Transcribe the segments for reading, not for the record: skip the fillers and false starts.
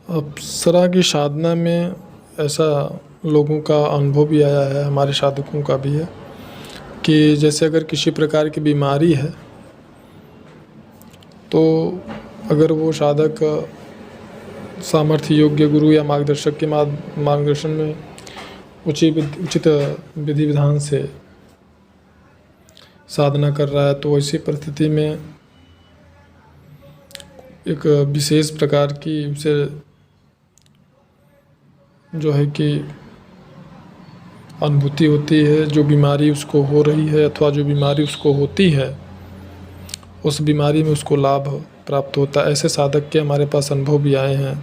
अप्सरा की साधना में ऐसा लोगों का अनुभव भी आया है, हमारे साधकों का भी है कि जैसे अगर किसी प्रकार की बीमारी है तो अगर वो साधक सामर्थ्य योग्य गुरु या मार्गदर्शक के मार्गदर्शन में उचित विधि विधान से साधना कर रहा है तो ऐसी परिस्थिति में एक विशेष प्रकार की उसे जो है कि अनुभूति होती है। जो बीमारी उसको हो रही है अथवा जो बीमारी उसको होती है उस बीमारी में उसको लाभ प्राप्त होता है। ऐसे साधक के हमारे पास अनुभव भी आए हैं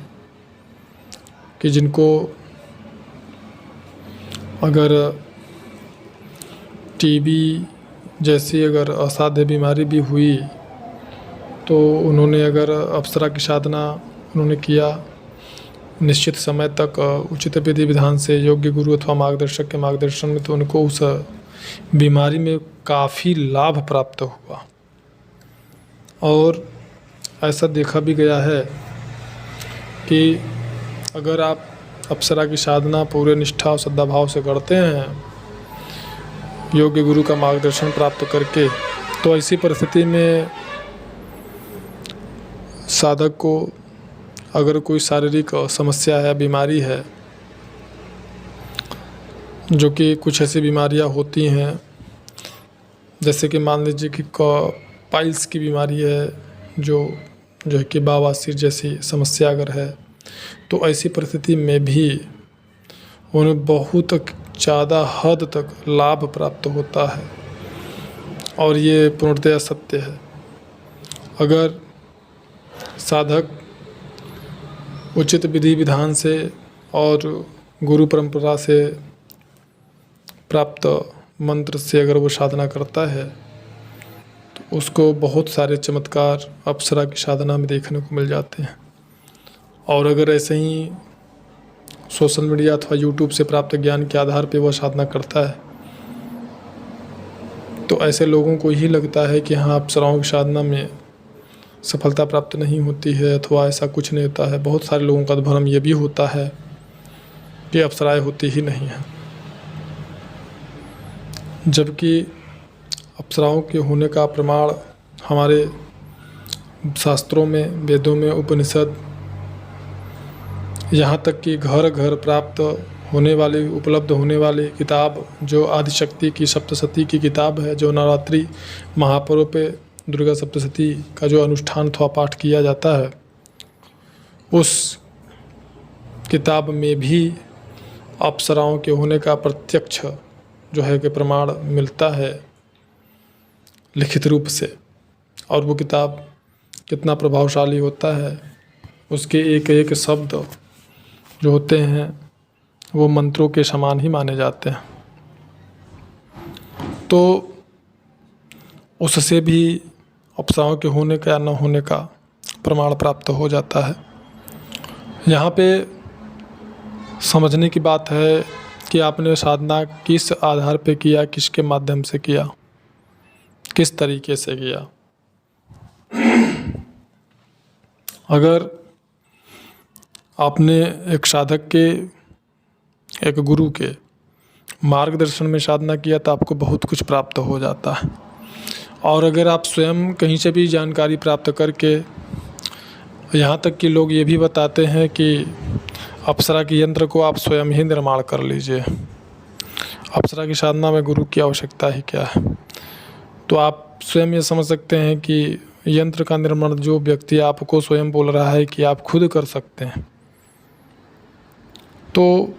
कि जिनको अगर टीबी जैसी अगर असाध्य बीमारी भी हुई तो उन्होंने अगर अप्सरा की साधना उन्होंने किया निश्चित समय तक उचित विधि विधान से योग्य गुरु अथवा मार्गदर्शक के मार्गदर्शन में, तो उनको उस बीमारी में काफ़ी लाभ प्राप्त हुआ। और ऐसा देखा भी गया है कि अगर आप अप्सरा की साधना पूरे निष्ठा और श्रद्धा भाव से करते हैं योग्य गुरु का मार्गदर्शन प्राप्त करके, तो ऐसी परिस्थिति में साधक को अगर कोई शारीरिक समस्या है, बीमारी है, जो कि कुछ ऐसी बीमारियां होती हैं जैसे कि मान लीजिए कि पाइल्स की बीमारी है, जो है कि बवासीर जैसी समस्या अगर है, तो ऐसी परिस्थिति में भी उन्हें बहुत ज़्यादा हद तक लाभ प्राप्त होता है। और ये पूर्णतया सत्य है। अगर साधक उचित विधि विधान से और गुरु परंपरा से प्राप्त मंत्र से अगर वो साधना करता है तो उसको बहुत सारे चमत्कार अप्सरा की साधना में देखने को मिल जाते हैं। और अगर ऐसे ही सोशल मीडिया अथवा यूट्यूब से प्राप्त ज्ञान के आधार पर वह साधना करता है तो ऐसे लोगों को ही लगता है कि हाँ, अप्सराओं की साधना में सफलता प्राप्त नहीं होती है अथवा ऐसा कुछ नहीं होता है। बहुत सारे लोगों का भ्रम ये भी होता है कि अप्सराएं होती ही नहीं हैं, जबकि अप्सराओं के होने का प्रमाण हमारे शास्त्रों में, वेदों में, उपनिषद, यहाँ तक कि घर घर प्राप्त होने वाली, उपलब्ध होने वाली किताब जो आदिशक्ति की सप्तशती की किताब है, जो नवरात्रि महापर्व पे दुर्गा सप्तशती का जो अनुष्ठान अथवा पाठ किया जाता है, उस किताब में भी अप्सराओं के होने का प्रत्यक्ष जो है कि प्रमाण मिलता है लिखित रूप से। और वो किताब कितना प्रभावशाली होता है, उसके एक एक शब्द जो होते हैं वो मंत्रों के समान ही माने जाते हैं। तो उससे भी अप्सराओं के होने का या न होने का प्रमाण प्राप्त हो जाता है। यहाँ पे समझने की बात है कि आपने साधना किस आधार पे किया, किसके माध्यम से किया, किस तरीके से किया। अगर आपने एक साधक के, एक गुरु के मार्गदर्शन में साधना किया तो आपको बहुत कुछ प्राप्त हो जाता है। और अगर आप स्वयं कहीं से भी जानकारी प्राप्त करके, यहाँ तक कि लोग ये भी बताते हैं कि अप्सरा के यंत्र को आप स्वयं ही निर्माण कर लीजिए, अप्सरा की साधना में गुरु की आवश्यकता ही क्या है। तो आप स्वयं ये समझ सकते हैं कि यंत्र का निर्माण जो व्यक्ति आपको स्वयं बोल रहा है कि आप खुद कर सकते हैं, तो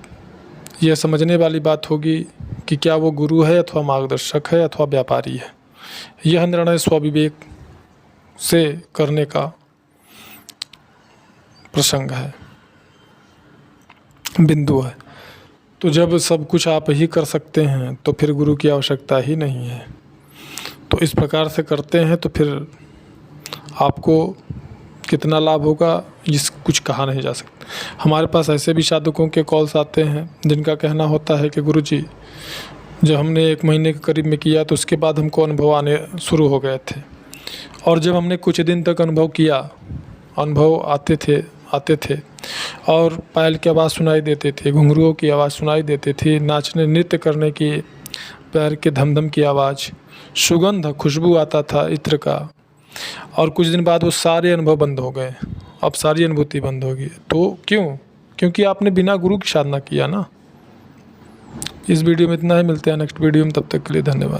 यह समझने वाली बात होगी कि क्या वो गुरु है अथवा मार्गदर्शक है अथवा व्यापारी है। यह निर्णय स्वविवेक से करने का प्रसंग है, बिंदु है। तो जब सब कुछ आप ही कर सकते हैं तो फिर गुरु की आवश्यकता ही नहीं है। तो इस प्रकार से करते हैं तो फिर आपको कितना लाभ होगा इस कुछ कहा नहीं जा सकता। हमारे पास ऐसे भी साधकों के कॉल्स आते हैं जिनका कहना होता है कि गुरुजी, जब हमने 1 महीने के करीब में किया तो उसके बाद हमको अनुभव आने शुरू हो गए थे, और जब हमने कुछ दिन तक अनुभव किया, अनुभव आते थे और पायल की आवाज़ सुनाई देती थी, घुंघरुओं की आवाज़ सुनाई देती थी, नाचने नृत्य करने की पैर के धम-धम की आवाज़, सुगंध खुशबू आता था इत्र का। और कुछ दिन बाद वो सारे अनुभव बंद हो गए, अब सारी अनुभूति बंद हो गई। तो क्यों? क्योंकि आपने बिना गुरु की साधना किया ना। इस वीडियो में इतना ही, मिलते हैं नेक्स्ट वीडियो में, तब तक के लिए धन्यवाद।